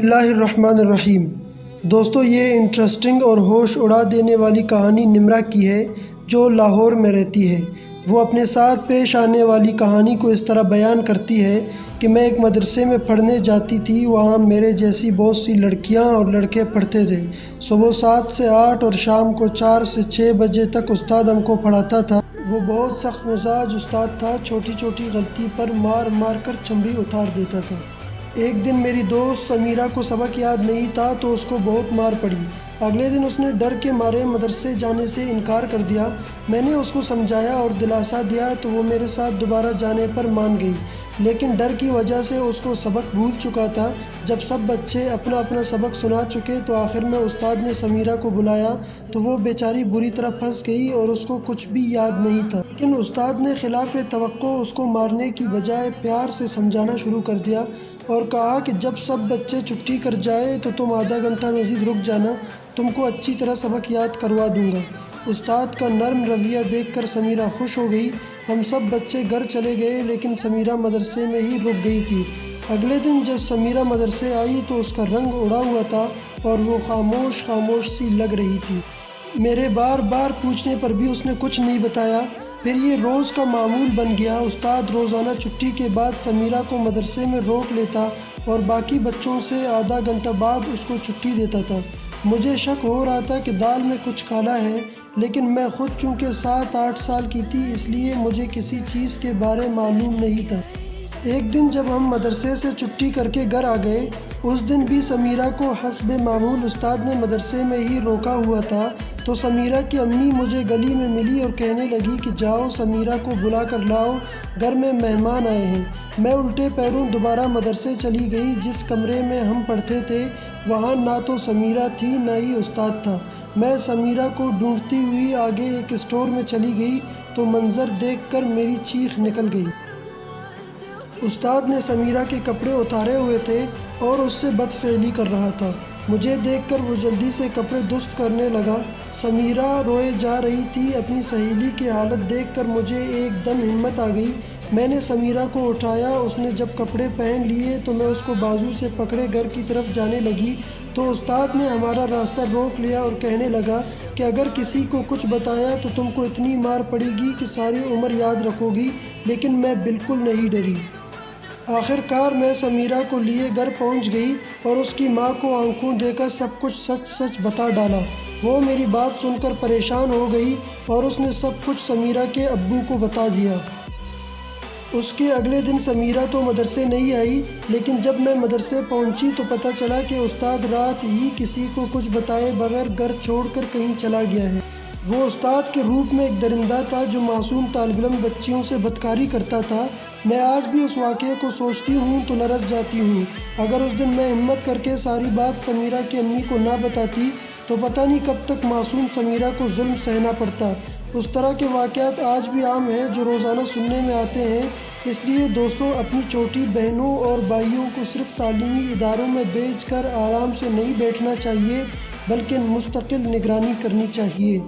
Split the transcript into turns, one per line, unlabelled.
اللہ الرحمن الرحیم۔ دوستو، یہ انٹرسٹنگ اور ہوش اڑا دینے والی کہانی نمرہ کی ہے جو لاہور میں رہتی ہے۔ وہ اپنے ساتھ پیش آنے والی کہانی کو اس طرح بیان کرتی ہے کہ میں ایک مدرسے میں پڑھنے جاتی تھی۔ وہاں میرے جیسی بہت سی لڑکیاں اور لڑکے پڑھتے تھے۔ صبح 7 سے 8 اور شام کو 4 سے 6 بجے تک استاد ہم کو پڑھاتا تھا۔ وہ بہت سخت مزاج استاد تھا، چھوٹی چھوٹی غلطی پر مار مار کر چمڑی اتار دیتا تھا۔ ایک دن میری دوست سمیرہ کو سبق یاد نہیں تھا تو اس کو بہت مار پڑی۔ اگلے دن اس نے ڈر کے مارے مدرسے جانے سے انکار کر دیا۔ میں نے اس کو سمجھایا اور دلاسا دیا تو وہ میرے ساتھ دوبارہ جانے پر مان گئی، لیکن ڈر کی وجہ سے اس کو سبق بھول چکا تھا۔ جب سب بچے اپنا اپنا سبق سنا چکے تو آخر میں استاد نے سمیرہ کو بلایا تو وہ بیچاری بری طرح پھنس گئی اور اس کو کچھ بھی یاد نہیں تھا۔ لیکن استاد نے خلاف توقع اس کو مارنے کی بجائے پیار سے سمجھانا شروع کر دیا اور کہا کہ جب سب بچے چھٹی کر جائے تو تم آدھا گھنٹہ مزید رک جانا، تم کو اچھی طرح سبق یاد کروا دوں گا۔ استاد کا نرم رویہ دیکھ کر سمیرہ خوش ہو گئی۔ ہم سب بچے گھر چلے گئے لیکن سمیرہ مدرسے میں ہی رک گئی تھی۔ اگلے دن جب سمیرہ مدرسے آئی تو اس کا رنگ اڑا ہوا تھا اور وہ خاموش خاموش سی لگ رہی تھی۔ میرے بار بار پوچھنے پر بھی اس نے کچھ نہیں بتایا۔ پھر یہ روز کا معمول بن گیا۔ استاد روزانہ چھٹی کے بعد سمیرہ کو مدرسے میں روک لیتا اور باقی بچوں سے آدھا گھنٹہ بعد اس کو چھٹی دیتا تھا۔ مجھے شک ہو رہا تھا کہ دال میں کچھ کالا ہے، لیکن میں خود چونکہ 7-8 سال کی تھی اس لیے مجھے کسی چیز کے بارے معلوم نہیں تھا۔ ایک دن جب ہم مدرسے سے چھٹی کر کے گھر آ گئے، اس دن بھی سمیرہ کو حسب معمول استاد نے مدرسے میں ہی روکا ہوا تھا تو سمیرہ کی امی مجھے گلی میں ملی اور کہنے لگی کہ جاؤ سمیرہ کو بلا کر لاؤ، گھر میں مہمان آئے ہیں۔ میں الٹے پیروں دوبارہ مدرسے چلی گئی۔ جس کمرے میں ہم پڑھتے تھے وہاں نہ تو سمیرہ تھی نہ ہی استاد تھا۔ میں سمیرہ کو ڈھونڈتی ہوئی آگے ایک اسٹور میں چلی گئی تو منظر دیکھ کر میری چیخ نکل گئی۔ استاد نے سمیرہ کے کپڑے اتارے ہوئے تھے اور اس سے بدفعلی کر رہا تھا۔ مجھے دیکھ کر وہ جلدی سے کپڑے درست کرنے لگا۔ سمیرہ روئے جا رہی تھی۔ اپنی سہیلی کی حالت دیکھ کر مجھے ایک دم ہمت آ گئی۔ میں نے سمیرہ کو اٹھایا۔ اس نے جب کپڑے پہن لیے تو میں اس کو بازو سے پکڑے گھر کی طرف جانے لگی تو استاد نے ہمارا راستہ روک لیا اور کہنے لگا کہ اگر کسی کو کچھ بتایا تو تم کو اتنی مار پڑے گی کہ ساری عمر یاد رکھو گی۔ لیکن میں بالکل نہیں ڈری۔ آخر کار میں سمیرہ کو لیے گھر پہنچ گئی اور اس کی ماں کو آنکھوں دے کر سب کچھ سچ سچ بتا ڈالا۔ وہ میری بات سن کر پریشان ہو گئی اور اس نے سب کچھ سمیرہ کے ابو کو بتا دیا۔ اس کے اگلے دن سمیرہ تو مدرسے نہیں آئی، لیکن جب میں مدرسے پہنچی تو پتہ چلا کہ استاد رات ہی کسی کو کچھ بتائے بغیر گھر چھوڑ کر کہیں چلا گیا ہے۔ وہ استاد کے روپ میں ایک درندہ تھا جو معصوم طالب علم بچیوں سے بدکاری کرتا تھا۔ میں آج بھی اس واقعے کو سوچتی ہوں تو لرز جاتی ہوں۔ اگر اس دن میں ہمت کر کے ساری بات سمیرہ کی امی کو نہ بتاتی تو پتہ نہیں کب تک معصوم سمیرہ کو ظلم سہنا پڑتا۔ اس طرح کے واقعات آج بھی عام ہیں جو روزانہ سننے میں آتے ہیں۔ اس لیے دوستو، اپنی چھوٹی بہنوں اور بھائیوں کو صرف تعلیمی اداروں میں بھیج کر آرام سے نہیں بیٹھنا چاہیے بلکہ مستقل نگرانی کرنی چاہیے۔